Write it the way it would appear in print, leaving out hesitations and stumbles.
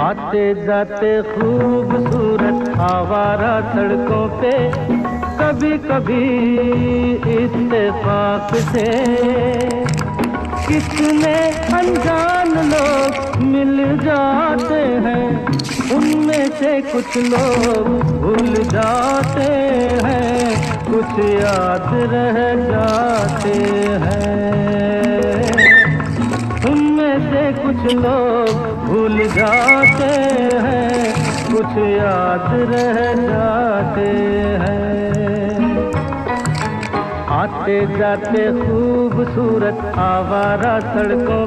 आते जाते खूबसूरत आवारा सड़कों पे कभी कभी इत्तेफाक से कितने अनजान लोग मिल जाते हैं, उनमें से कुछ लोग भूल जाते हैं, कुछ याद रह जाते हैं। उनमें से कुछ लोग भूल जाते हैं, कुछ याद रह जाते हैं। आते जाते खूबसूरत आवारा सड़कों